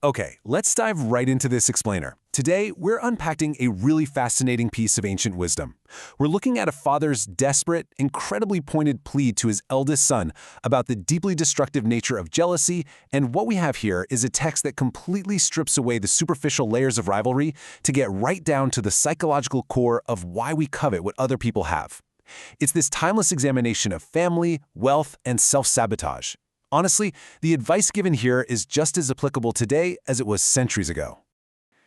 Okay, let's dive right into this explainer. Today, we're unpacking a really fascinating piece of ancient wisdom. We're looking at a father's desperate, incredibly pointed plea to his eldest son about the deeply destructive nature of jealousy, and what we have here is a text that completely strips away the superficial layers of rivalry to get right down to the psychological core of why we covet what other people have. It's this timeless examination of family, wealth, and self-sabotage. Honestly, the advice given here is just as applicable today as it was centuries ago.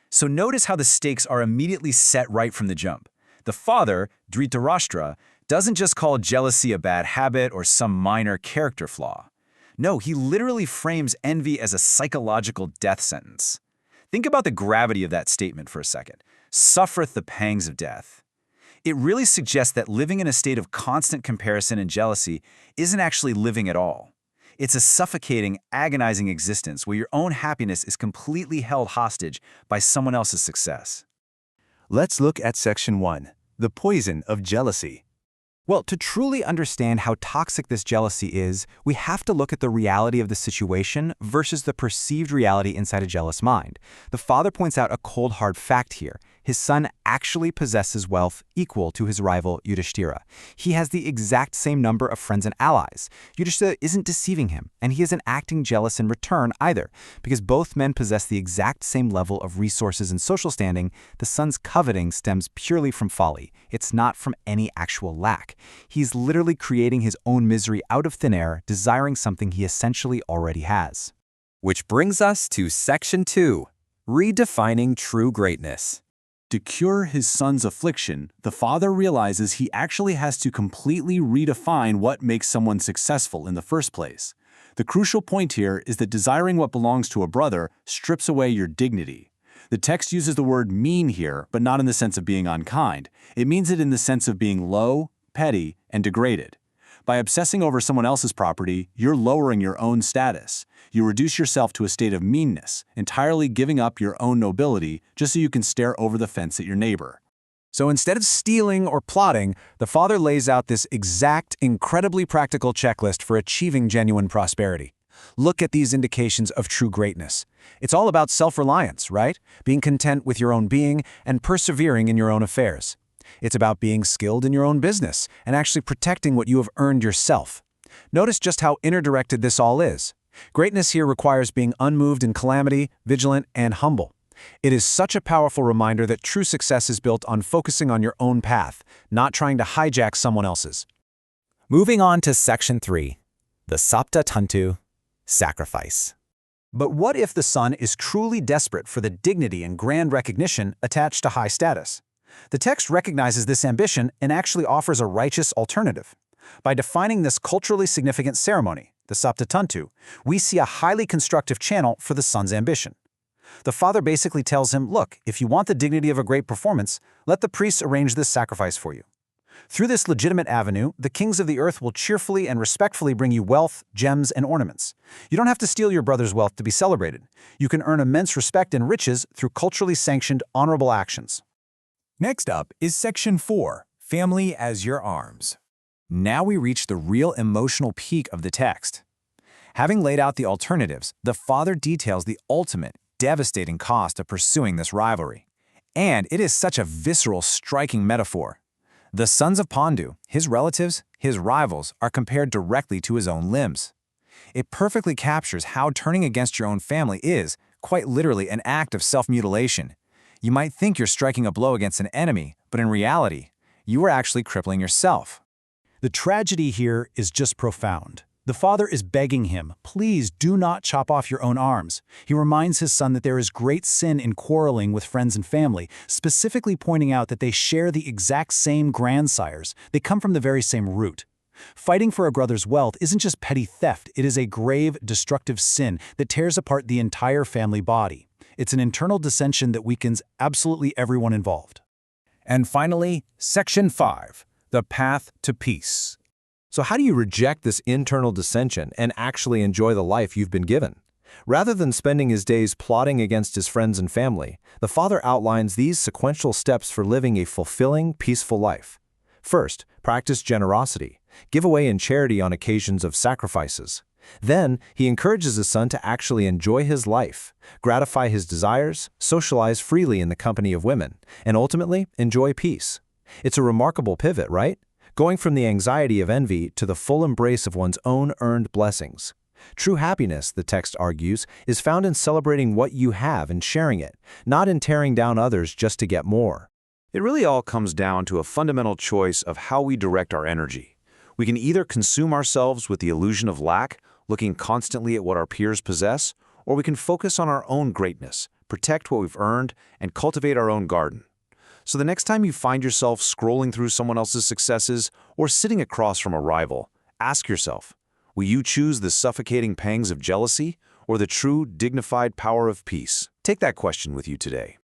So notice how the stakes are immediately set right from the jump. The father, Dhritrashtra, doesn't just call jealousy a bad habit or some minor character flaw. No, he literally frames envy as a psychological death sentence. Think about the gravity of that statement for a second. Suffereth the pangs of death. It really suggests that living in a state of constant comparison and jealousy isn't actually living at all. It's a suffocating, agonizing existence where your own happiness is completely held hostage by someone else's success. Let's look at Section 1, the poison of jealousy. Well, to truly understand how toxic this jealousy is, we have to look at the reality of the situation versus the perceived reality inside a jealous mind. The father points out a cold, hard fact here. His son actually possesses wealth equal to his rival Yudhishthira. He has the exact same number of friends and allies. Yudhishthira isn't deceiving him, and he isn't acting jealous in return either. Because both men possess the exact same level of resources and social standing, the son's coveting stems purely from folly. It's not from any actual lack. He's literally creating his own misery out of thin air, desiring something he essentially already has. Which brings us to Section 2, redefining true greatness. To cure his son's affliction, the father realizes he actually has to completely redefine what makes someone successful in the first place. The crucial point here is that desiring what belongs to a brother strips away your dignity. The text uses the word mean here, but not in the sense of being unkind. It means it in the sense of being low, petty, and degraded. By obsessing over someone else's property, you're lowering your own status. You reduce yourself to a state of meanness, entirely giving up your own nobility just so you can stare over the fence at your neighbor. So instead of stealing or plotting, the father lays out this exact, incredibly practical checklist for achieving genuine prosperity. Look at these indications of true greatness. It's all about self-reliance, right? Being content with your own being and persevering in your own affairs. It's about being skilled in your own business and actually protecting what you have earned yourself. Notice just how interdirected this all is. Greatness here requires being unmoved in calamity, vigilant, and humble. It is such a powerful reminder that true success is built on focusing on your own path, not trying to hijack someone else's. Moving on to Section 3, the Sapta Tantu, sacrifice. But what if the son is truly desperate for the dignity and grand recognition attached to high status? The text recognizes this ambition and actually offers a righteous alternative. By defining this culturally significant ceremony, the Sapta Tantu, we see a highly constructive channel for the son's ambition. The father basically tells him, look, if you want the dignity of a great performance, let the priests arrange this sacrifice for you. Through this legitimate avenue, the kings of the earth will cheerfully and respectfully bring you wealth, gems, and ornaments. You don't have to steal your brother's wealth to be celebrated. You can earn immense respect and riches through culturally sanctioned, honorable actions. Next up is Section 4, family as your arms. Now we reach the real emotional peak of the text. Having laid out the alternatives, the father details the ultimate, devastating cost of pursuing this rivalry. And it is such a visceral, striking metaphor. The sons of Pandu, his relatives, his rivals, are compared directly to his own limbs. It perfectly captures how turning against your own family is, quite literally, an act of self-mutilation. You might think you're striking a blow against an enemy, but in reality, you are actually crippling yourself. The tragedy here is just profound. The father is begging him, please do not chop off your own arms. He reminds his son that there is great sin in quarreling with friends and family, specifically pointing out that they share the exact same grandsires. They come from the very same root. Fighting for a brother's wealth isn't just petty theft, it is a grave, destructive sin that tears apart the entire family body. It's an internal dissension that weakens absolutely everyone involved. And finally, Section 5, the path to peace. So how do you reject this internal dissension and actually enjoy the life you've been given? Rather than spending his days plotting against his friends and family, the father outlines these sequential steps for living a fulfilling, peaceful life. First, practice generosity. Give away in charity on occasions of sacrifices. Then, he encourages his son to actually enjoy his life, gratify his desires, socialize freely in the company of women, and ultimately enjoy peace. It's a remarkable pivot, right? Going from the anxiety of envy to the full embrace of one's own earned blessings. True happiness, the text argues, is found in celebrating what you have and sharing it, not in tearing down others just to get more. It really all comes down to a fundamental choice of how we direct our energy. We can either consume ourselves with the illusion of lack, looking constantly at what our peers possess, or we can focus on our own greatness, protect what we've earned, and cultivate our own garden. So the next time you find yourself scrolling through someone else's successes or sitting across from a rival, ask yourself, will you choose the suffocating pangs of jealousy or the true, dignified power of peace? Take that question with you today.